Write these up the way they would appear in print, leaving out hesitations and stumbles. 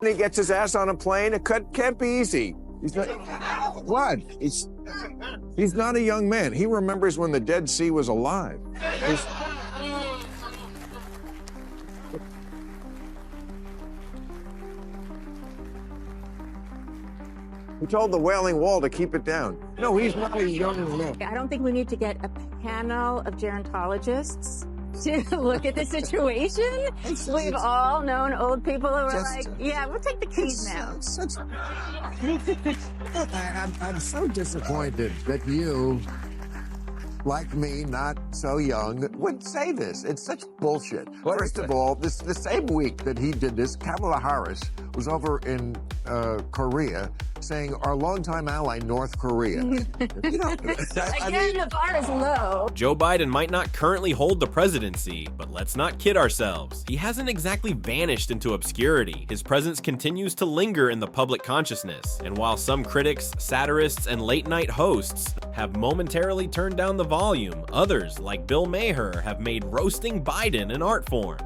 He gets his ass on a plane. It can't be easy. He's not, what? He's not a young man. He remembers when the Dead Sea was alive. He told the Wailing Wall to keep it down. No, he's not a young man. I don't think we need to get a panel of gerontologists to look at the situation. We've all known old people who are like, yeah, we'll take the keys now. I'm so disappointed that you, like me, not so young, would say this. It's such bullshit. First of all, the same week that he did this, Kamala Harris was over in Korea saying our longtime ally, North Korea. Again, the bar is low. Joe Biden might not currently hold the presidency, but let's not kid ourselves. He hasn't exactly vanished into obscurity. His presence continues to linger in the public consciousness. And while some critics, satirists, and late-night hosts have momentarily turned down the volume, others, like Bill Maher, have made roasting Biden an art form.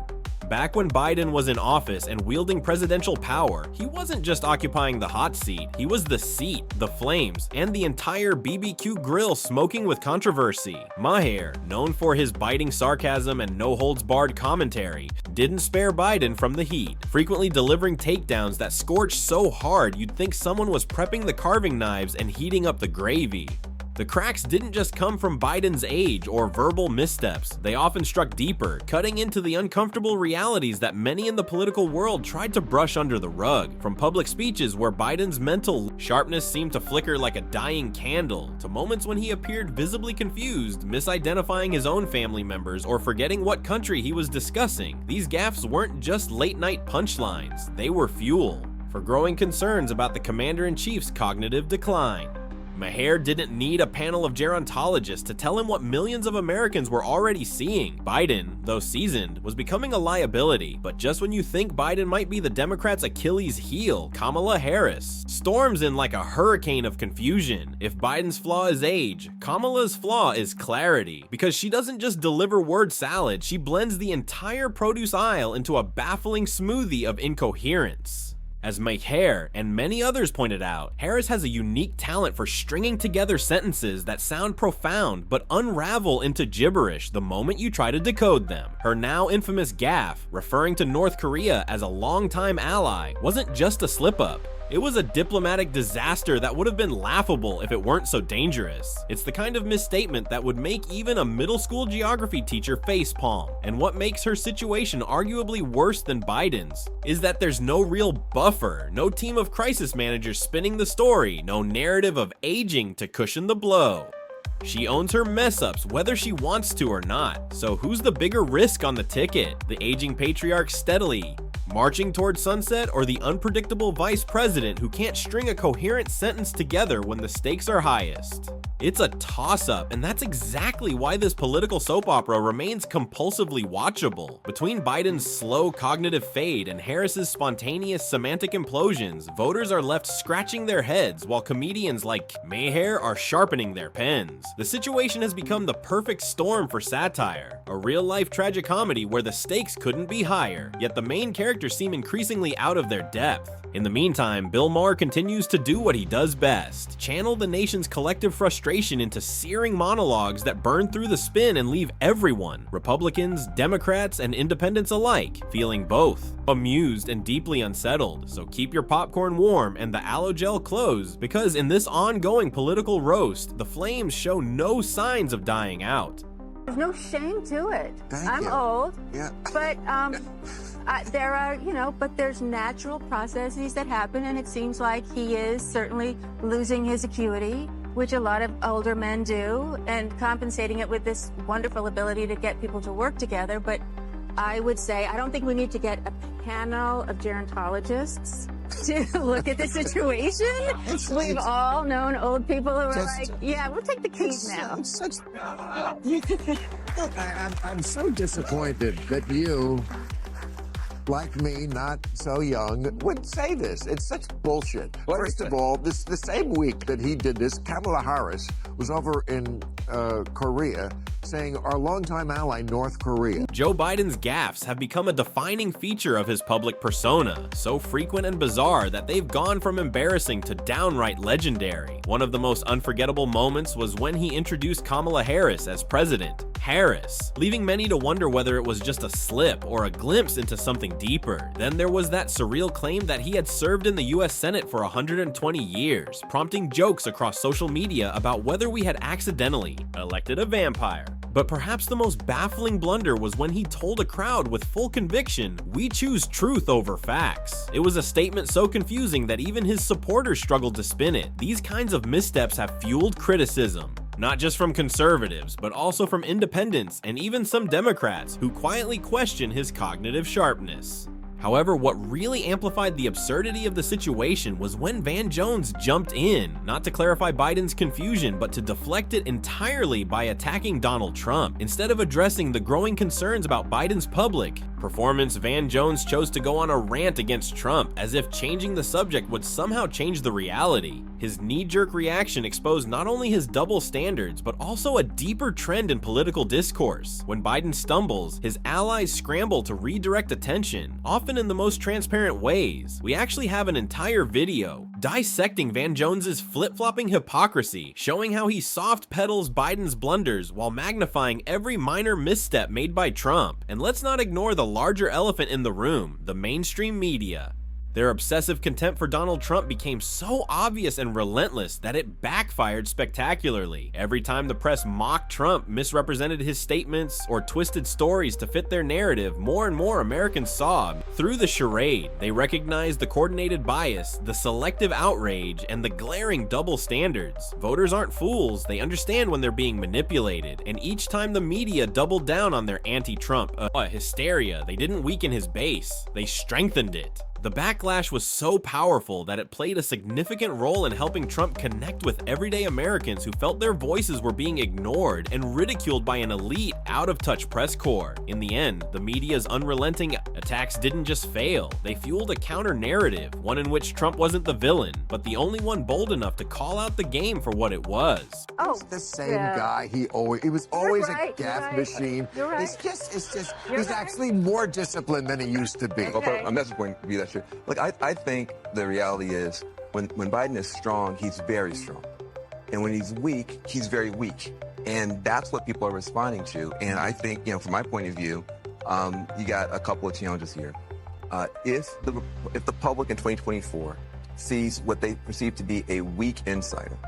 Back when Biden was in office and wielding presidential power, he wasn't just occupying the hot seat, he was the seat, the flames, and the entire BBQ grill smoking with controversy. Maher, known for his biting sarcasm and no-holds-barred commentary, didn't spare Biden from the heat, frequently delivering takedowns that scorched so hard you'd think someone was prepping the carving knives and heating up the gravy. The cracks didn't just come from Biden's age or verbal missteps. They often struck deeper, cutting into the uncomfortable realities that many in the political world tried to brush under the rug. From public speeches where Biden's mental sharpness seemed to flicker like a dying candle, to moments when he appeared visibly confused, misidentifying his own family members or forgetting what country he was discussing. These gaffes weren't just late-night punchlines, they were fuel for growing concerns about the commander-in-chief's cognitive decline. Maher didn't need a panel of gerontologists to tell him what millions of Americans were already seeing. Biden, though seasoned, was becoming a liability. But just when you think Biden might be the Democrats' Achilles heel, Kamala Harris storms in like a hurricane of confusion. If Biden's flaw is age, Kamala's flaw is clarity. Because she doesn't just deliver word salad, she blends the entire produce aisle into a baffling smoothie of incoherence. As Maher and many others pointed out, Harris has a unique talent for stringing together sentences that sound profound but unravel into gibberish the moment you try to decode them. Her now infamous gaffe, referring to North Korea as a longtime ally, wasn't just a slip-up. It was a diplomatic disaster that would have been laughable if it weren't so dangerous. It's the kind of misstatement that would make even a middle school geography teacher facepalm. And what makes her situation arguably worse than Biden's is that there's no real buffer, no team of crisis managers spinning the story, no narrative of aging to cushion the blow. She owns her mess-ups whether she wants to or not. So who's the bigger risk on the ticket? The aging patriarch steadily marching toward sunset, or the unpredictable vice president who can't string a coherent sentence together when the stakes are highest? It's a toss-up, and that's exactly why this political soap opera remains compulsively watchable. Between Biden's slow cognitive fade and Harris's spontaneous semantic implosions, voters are left scratching their heads while comedians like Maher are sharpening their pens. The situation has become the perfect storm for satire, a real-life tragicomedy where the stakes couldn't be higher, yet the main characters seem increasingly out of their depth. In the meantime, Bill Maher continues to do what he does best: channel the nation's collective frustration into searing monologues that burn through the spin and leave everyone, Republicans, Democrats, and independents alike, feeling both amused and deeply unsettled. So keep your popcorn warm and the Alogel close, because in this ongoing political roast, the flames show no signs of dying out. There's no shame to it. Thank you. I'm old, Yeah. but there are, but there's natural processes that happen, and it seems like he is certainly losing his acuity, which a lot of older men do, and compensating it with this wonderful ability to get people to work together. But I would say, I don't think we need to get a panel of gerontologists to look at the situation. We've all known old people who are like, yeah, we'll take the keys now. I'm so disappointed that you, like me, not so young, would say this. It's such bullshit. First of all, the same week that he did this, Kamala Harris was over in Korea saying our longtime ally, North Korea. Joe Biden's gaffes have become a defining feature of his public persona, so frequent and bizarre that they've gone from embarrassing to downright legendary. One of the most unforgettable moments was when he introduced Kamala Harris as president. Harris, leaving many to wonder whether it was just a slip or a glimpse into something deeper. Then there was that surreal claim that he had served in the US Senate for 120 years, prompting jokes across social media about whether we had accidentally elected a vampire. But perhaps the most baffling blunder was when he told a crowd with full conviction, "We choose truth over facts." It was a statement so confusing that even his supporters struggled to spin it. These kinds of missteps have fueled criticism, not just from conservatives, but also from independents and even some Democrats who quietly question his cognitive sharpness. However, what really amplified the absurdity of the situation was when Van Jones jumped in, not to clarify Biden's confusion, but to deflect it entirely by attacking Donald Trump. Instead of addressing the growing concerns about Biden's public performance, Van Jones chose to go on a rant against Trump, as if changing the subject would somehow change the reality. His knee-jerk reaction exposed not only his double standards, but also a deeper trend in political discourse. When Biden stumbles, his allies scramble to redirect attention, often in the most transparent ways. We actually have an entire video dissecting Van Jones's flip-flopping hypocrisy, showing how he soft pedals Biden's blunders while magnifying every minor misstep made by Trump. And let's not ignore the larger elephant in the room, the mainstream media. Their obsessive contempt for Donald Trump became so obvious and relentless that it backfired spectacularly. Every time the press mocked Trump, misrepresented his statements, or twisted stories to fit their narrative, more and more Americans saw through the charade. They recognized the coordinated bias, the selective outrage, and the glaring double standards. Voters aren't fools, they understand when they're being manipulated, and each time the media doubled down on their anti-Trump hysteria, they didn't weaken his base, they strengthened it. The backlash was so powerful that it played a significant role in helping Trump connect with everyday Americans who felt their voices were being ignored and ridiculed by an elite, out-of-touch press corps. In the end, the media's unrelenting attacks didn't just fail, they fueled a counter-narrative, one in which Trump wasn't the villain, but the only one bold enough to call out the game for what it was. Oh, it's the same guy. He was always a gaffe machine. You're right. It's just he's actually more disciplined than he used to be. Okay. I'm not going to be that shit. Look, I think the reality is when Biden is strong, he's very strong. And when he's weak, he's very weak. And that's what people are responding to. And I think, from my point of view, you got a couple of challenges here. If the public in 2024 sees what they perceive to be a weak insider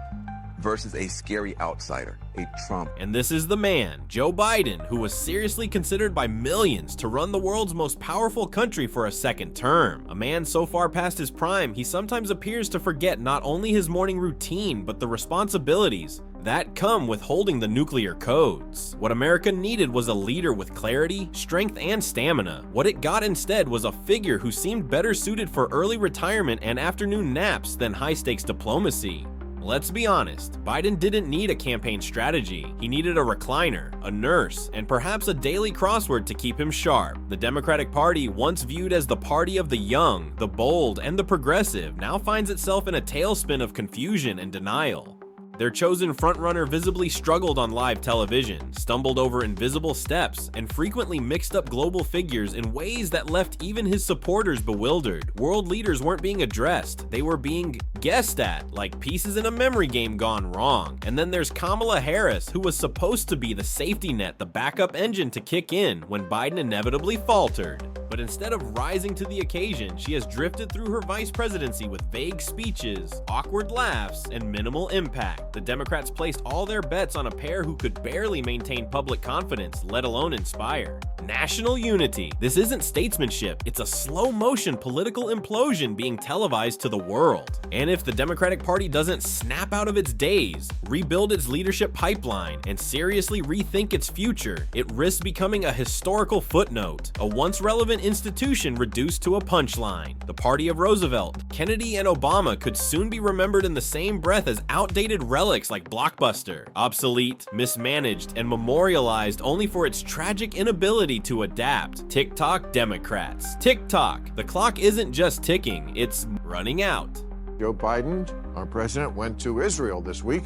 versus a scary outsider, a Trump. And this is the man, Joe Biden, who was seriously considered by millions to run the world's most powerful country for a second term. A man so far past his prime, he sometimes appears to forget not only his morning routine, but the responsibilities that come with holding the nuclear codes. What America needed was a leader with clarity, strength, and stamina. What it got instead was a figure who seemed better suited for early retirement and afternoon naps than high-stakes diplomacy. Let's be honest, Biden didn't need a campaign strategy. He needed a recliner, a nurse, and perhaps a daily crossword to keep him sharp. The Democratic Party, once viewed as the party of the young, the bold, and the progressive, now finds itself in a tailspin of confusion and denial. Their chosen frontrunner visibly struggled on live television, stumbled over invisible steps, and frequently mixed up global figures in ways that left even his supporters bewildered. World leaders weren't being addressed, they were being guessed at, like pieces in a memory game gone wrong. And then there's Kamala Harris, who was supposed to be the safety net, the backup engine to kick in when Biden inevitably faltered. But instead of rising to the occasion, she has drifted through her vice presidency with vague speeches, awkward laughs, and minimal impact. The Democrats placed all their bets on a pair who could barely maintain public confidence, let alone inspire. National unity. This isn't statesmanship, it's a slow-motion political implosion being televised to the world. And if the Democratic Party doesn't snap out of its daze, rebuild its leadership pipeline, and seriously rethink its future, it risks becoming a historical footnote, a once relevant institution reduced to a punchline. The party of Roosevelt, Kennedy, and Obama could soon be remembered in the same breath as outdated relics like Blockbuster, obsolete, mismanaged, and memorialized only for its tragic inability to adapt. TikTok Democrats. TikTok. The clock isn't just ticking, it's running out. Joe Biden, our president, went to Israel this week.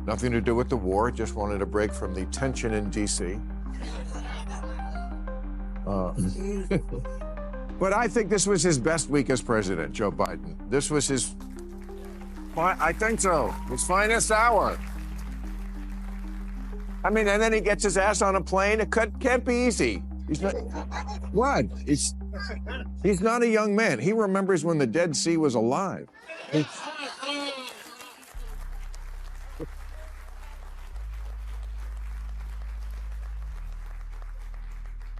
Nothing to do with the war, just wanted a break from the tension in D.C. But I think this was his best week as president, Joe Biden. This was his, I think so, his finest hour. I mean, and then he gets his ass on a plane. It can't be easy. He's not, what? He's not a young man. He remembers when the Dead Sea was alive.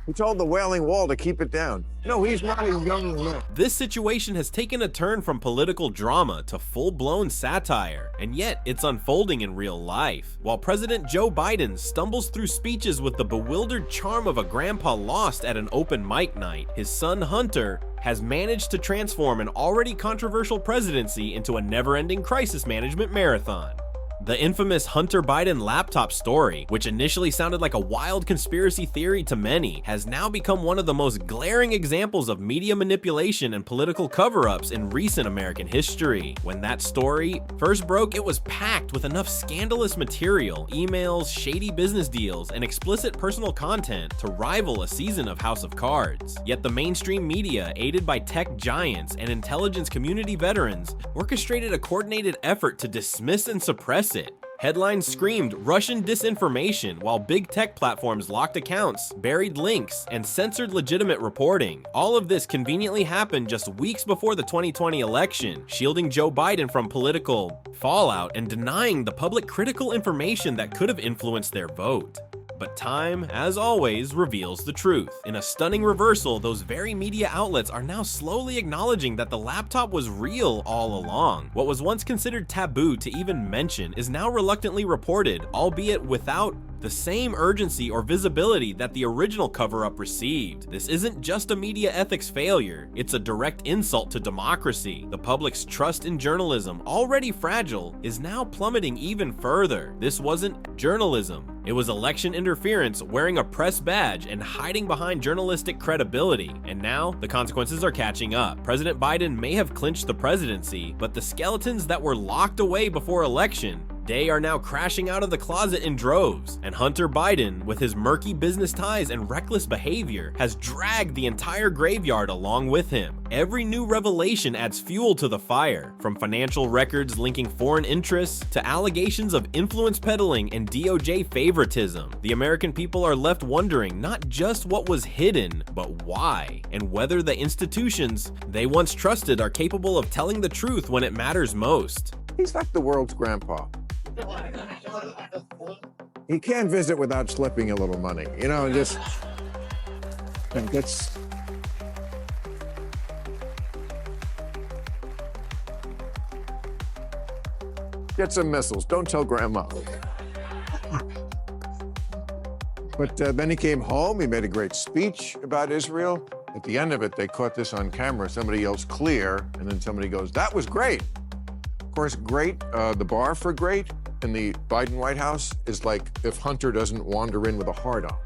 He told the Wailing Wall to keep it down. No, he's not a young man. This situation has taken a turn from political drama to full-blown satire, and yet it's unfolding in real life. While President Joe Biden stumbles through speeches with the bewildered charm of a grandpa lost at an open mic night, his son Hunter has managed to transform an already controversial presidency into a never-ending crisis management marathon. The infamous Hunter Biden laptop story, which initially sounded like a wild conspiracy theory to many, has now become one of the most glaring examples of media manipulation and political cover-ups in recent American history. When that story first broke, it was packed with enough scandalous material, emails, shady business deals, and explicit personal content to rival a season of House of Cards. Yet the mainstream media, aided by tech giants and intelligence community veterans, orchestrated a coordinated effort to dismiss and suppress it. Headlines screamed Russian disinformation, while big tech platforms locked accounts, buried links, and censored legitimate reporting. All of this conveniently happened just weeks before the 2020 election, shielding Joe Biden from political fallout and denying the public critical information that could have influenced their vote. But time, as always, reveals the truth. In a stunning reversal, those very media outlets are now slowly acknowledging that the laptop was real all along. What was once considered taboo to even mention is now reluctantly reported, albeit without the same urgency or visibility that the original cover-up received. This isn't just a media ethics failure, it's a direct insult to democracy. The public's trust in journalism, already fragile, is now plummeting even further. This wasn't journalism, it was election interference wearing a press badge and hiding behind journalistic credibility. And now, the consequences are catching up. President Biden may have clinched the presidency, but the skeletons that were locked away before election day are now crashing out of the closet in droves, and Hunter Biden, with his murky business ties and reckless behavior, has dragged the entire graveyard along with him. Every new revelation adds fuel to the fire, from financial records linking foreign interests to allegations of influence peddling and DOJ favoritism. The American people are left wondering not just what was hidden, but why, and whether the institutions they once trusted are capable of telling the truth when it matters most. He's like the world's grandpa. He can't visit without slipping a little money, you know, and just and gets. Get some missiles. Don't tell grandma. But then he came home. He made a great speech about Israel. At the end of it, they caught this on camera. Somebody yells "clear," and then somebody goes, "That was great." Of course, great. The bar for great in the Biden White House is like if Hunter doesn't wander in with a hard on.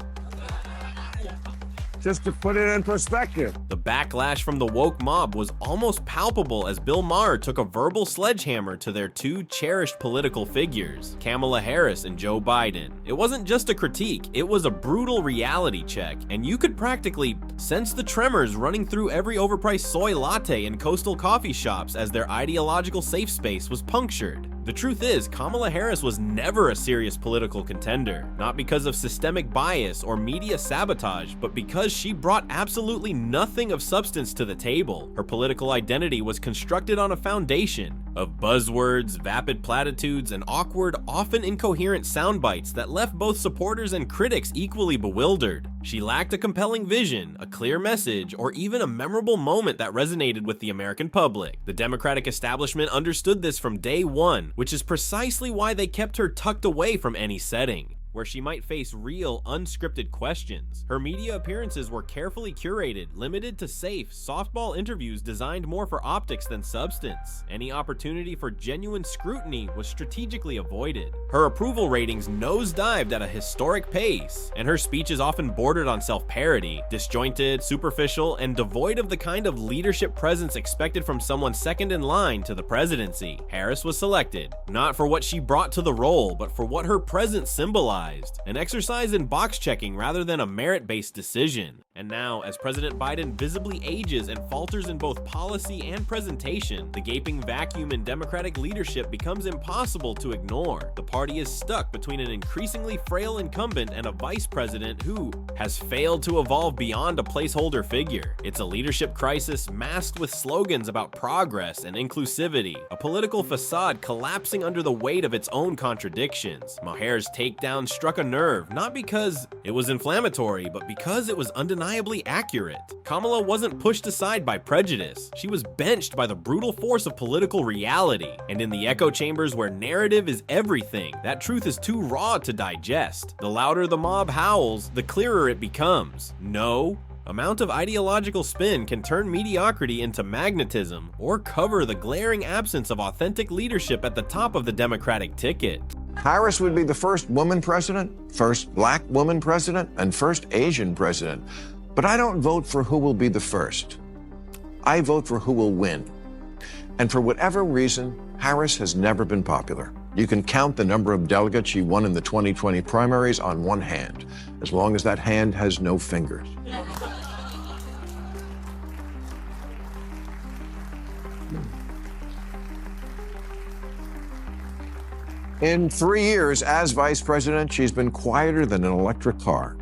Just to put it in perspective. The backlash from the woke mob was almost palpable as Bill Maher took a verbal sledgehammer to their two cherished political figures, Kamala Harris and Joe Biden. It wasn't just a critique, it was a brutal reality check, and you could practically sense the tremors running through every overpriced soy latte in coastal coffee shops as their ideological safe space was punctured. The truth is, Kamala Harris was never a serious political contender, not because of systemic bias or media sabotage, but because she brought absolutely nothing of substance to the table. Her political identity was constructed on a foundation of buzzwords, vapid platitudes, and awkward, often incoherent sound bites that left both supporters and critics equally bewildered. She lacked a compelling vision, a clear message, or even a memorable moment that resonated with the American public. The Democratic establishment understood this from day one, which is precisely why they kept her tucked away from any setting. where she might face real, unscripted questions. Her media appearances were carefully curated, limited to safe, softball interviews designed more for optics than substance. Any opportunity for genuine scrutiny was strategically avoided. Her approval ratings nosedived at a historic pace, and her speeches often bordered on self-parody, disjointed, superficial, and devoid of the kind of leadership presence expected from someone second in line to the presidency. Harris was selected, not for what she brought to the role, but for what her presence symbolized, an exercise in box checking rather than a merit-based decision. And now, as President Biden visibly ages and falters in both policy and presentation, the gaping vacuum in Democratic leadership becomes impossible to ignore. The party is stuck between an increasingly frail incumbent and a vice president who has failed to evolve beyond a placeholder figure. It's a leadership crisis masked with slogans about progress and inclusivity, a political facade collapsing under the weight of its own contradictions. Maher's takedown struck a nerve, not because it was inflammatory, but because it was undeniably accurate. Kamala wasn't pushed aside by prejudice. She was benched by the brutal force of political reality. And in the echo chambers where narrative is everything, that truth is too raw to digest. The louder the mob howls, the clearer it becomes. No amount of ideological spin can turn mediocrity into magnetism or cover the glaring absence of authentic leadership at the top of the Democratic ticket. Harris would be the first woman president, first black woman president, and first Asian president. But I don't vote for who will be the first. I vote for who will win. And for whatever reason, Harris has never been popular. You can count the number of delegates she won in the 2020 primaries on one hand, as long as that hand has no fingers. In 3 years as vice president, she's been quieter than an electric car.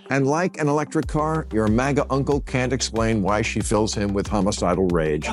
And like an electric car, your MAGA uncle can't explain why she fills him with homicidal rage.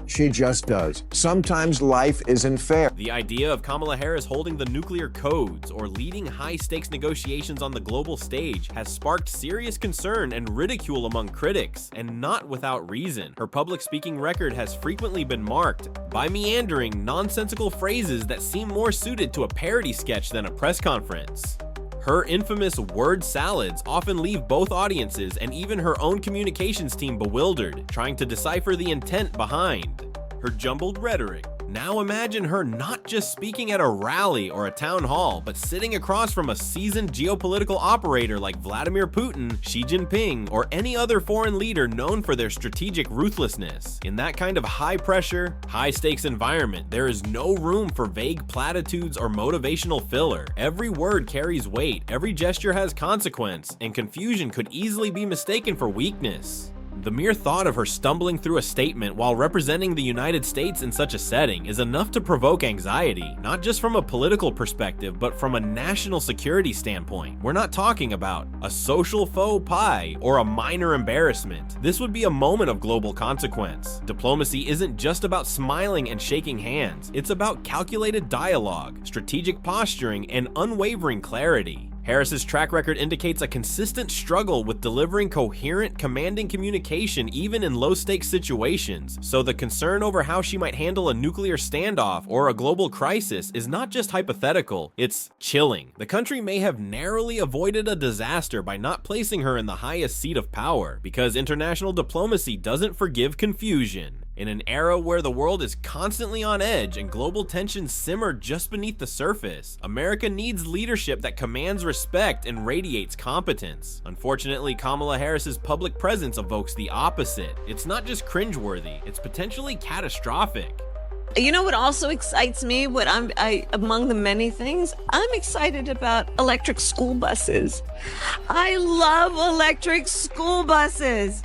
She just does. Sometimes life isn't fair. The idea of Kamala Harris holding the nuclear codes or leading high-stakes negotiations on the global stage has sparked serious concern and ridicule among critics, and not without reason. Her public speaking record has frequently been marked by meandering, nonsensical phrases that seem more suited to a parody sketch than a press conference. Her infamous word salads often leave both audiences and even her own communications team bewildered, trying to decipher the intent behind her jumbled rhetoric. Now imagine her not just speaking at a rally or a town hall, but sitting across from a seasoned geopolitical operator like Vladimir Putin, Xi Jinping, or any other foreign leader known for their strategic ruthlessness. In that kind of high-pressure, high-stakes environment, there is no room for vague platitudes or motivational filler. Every word carries weight, every gesture has consequence, and confusion could easily be mistaken for weakness. The mere thought of her stumbling through a statement while representing the United States in such a setting is enough to provoke anxiety, not just from a political perspective, but from a national security standpoint. We're not talking about a social faux pas or a minor embarrassment. This would be a moment of global consequence. Diplomacy isn't just about smiling and shaking hands. It's about calculated dialogue, strategic posturing, and unwavering clarity. Harris's track record indicates a consistent struggle with delivering coherent, commanding communication even in low-stakes situations, so the concern over how she might handle a nuclear standoff or a global crisis is not just hypothetical, it's chilling. The country may have narrowly avoided a disaster by not placing her in the highest seat of power, because international diplomacy doesn't forgive confusion. In an era where the world is constantly on edge and global tensions simmer just beneath the surface, America needs leadership that commands respect and radiates competence. Unfortunately, Kamala Harris's public presence evokes the opposite. It's not just cringeworthy, it's potentially catastrophic. You know what also excites me? Among the many things, I'm excited about electric school buses. I love electric school buses.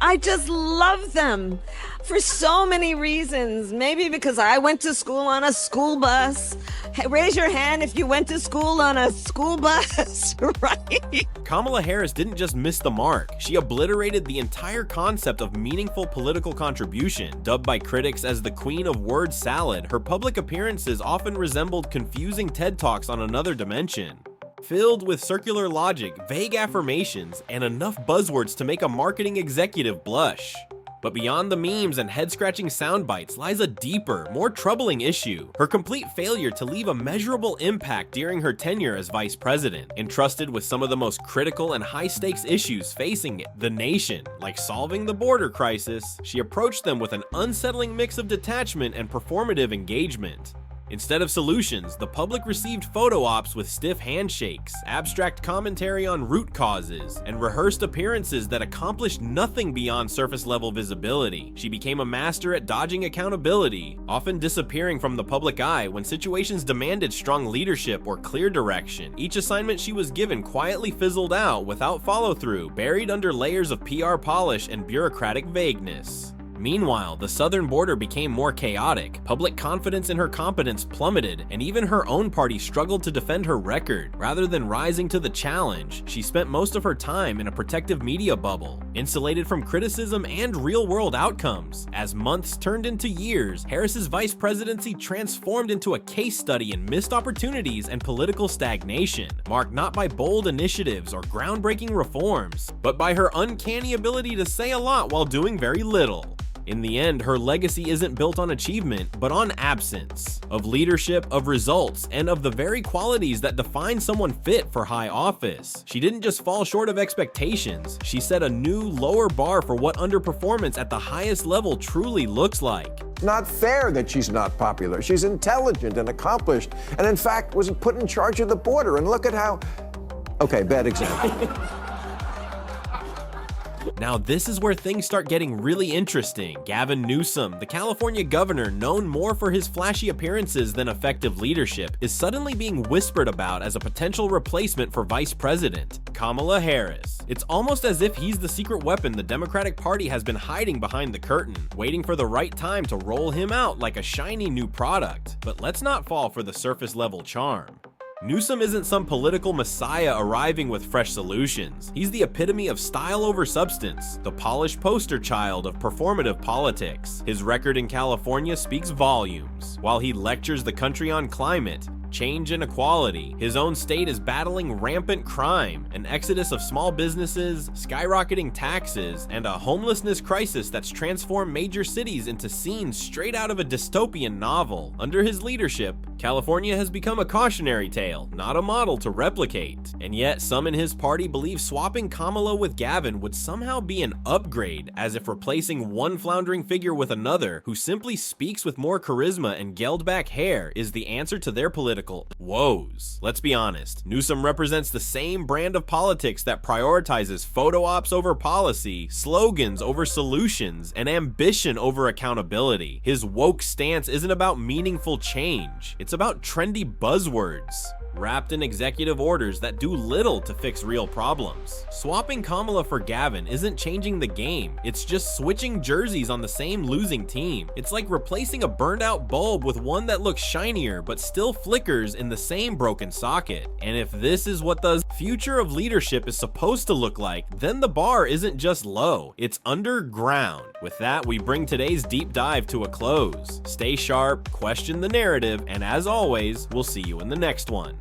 I just love them for so many reasons. Maybe because I went to school on a school bus. Hey, raise your hand if you went to school on a school bus, right? Kamala Harris didn't just miss the mark. She obliterated the entire concept of meaningful political contribution. Dubbed by critics as the queen of word salad, her public appearances often resembled confusing TED Talks on another dimension, filled with circular logic, vague affirmations, and enough buzzwords to make a marketing executive blush. But beyond the memes and head-scratching sound bites lies a deeper, more troubling issue: her complete failure to leave a measurable impact during her tenure as vice president. Entrusted with some of the most critical and high-stakes issues facing the nation, like solving the border crisis, she approached them with an unsettling mix of detachment and performative engagement. Instead of solutions, the public received photo ops with stiff handshakes, abstract commentary on root causes, and rehearsed appearances that accomplished nothing beyond surface-level visibility. She became a master at dodging accountability, often disappearing from the public eye when situations demanded strong leadership or clear direction. Each assignment she was given quietly fizzled out without follow-through, buried under layers of PR polish and bureaucratic vagueness. Meanwhile, the southern border became more chaotic, public confidence in her competence plummeted, and even her own party struggled to defend her record. Rather than rising to the challenge, she spent most of her time in a protective media bubble, insulated from criticism and real-world outcomes. As months turned into years, Harris's vice presidency transformed into a case study in missed opportunities and political stagnation, marked not by bold initiatives or groundbreaking reforms, but by her uncanny ability to say a lot while doing very little. In the end, her legacy isn't built on achievement, but on absence of leadership, of results, and of the very qualities that define someone fit for high office. She didn't just fall short of expectations, she set a new, lower bar for what underperformance at the highest level truly looks like. It's not fair that she's not popular. She's intelligent and accomplished, and in fact was put in charge of the border. And look at how... Okay, bad example. Now this is where things start getting really interesting. Gavin Newsom, the California governor known more for his flashy appearances than effective leadership, is suddenly being whispered about as a potential replacement for Vice President Kamala Harris. It's almost as if he's the secret weapon the Democratic Party has been hiding behind the curtain, waiting for the right time to roll him out like a shiny new product. But let's not fall for the surface level charm. Newsom isn't some political messiah arriving with fresh solutions. He's the epitome of style over substance, the polished poster child of performative politics. His record in California speaks volumes. While he lectures the country on climate, change, and equality, his own state is battling rampant crime, an exodus of small businesses, skyrocketing taxes, and a homelessness crisis that's transformed major cities into scenes straight out of a dystopian novel. Under his leadership, California has become a cautionary tale, not a model to replicate. And yet, some in his party believe swapping Kamala with Gavin would somehow be an upgrade, as if replacing one floundering figure with another who simply speaks with more charisma and gelled-back hair is the answer to their political woes. Let's be honest, Newsom represents the same brand of politics that prioritizes photo ops over policy, slogans over solutions, and ambition over accountability. His woke stance isn't about meaningful change, it's about trendy buzzwords wrapped in executive orders that do little to fix real problems. Swapping Kamala for Gavin isn't changing the game, it's just switching jerseys on the same losing team. It's like replacing a burned out bulb with one that looks shinier but still flickers in the same broken socket. And if this is what the future of leadership is supposed to look like, then the bar isn't just low, it's underground. With that, we bring today's deep dive to a close. Stay sharp, question the narrative, and as always, we'll see you in the next one.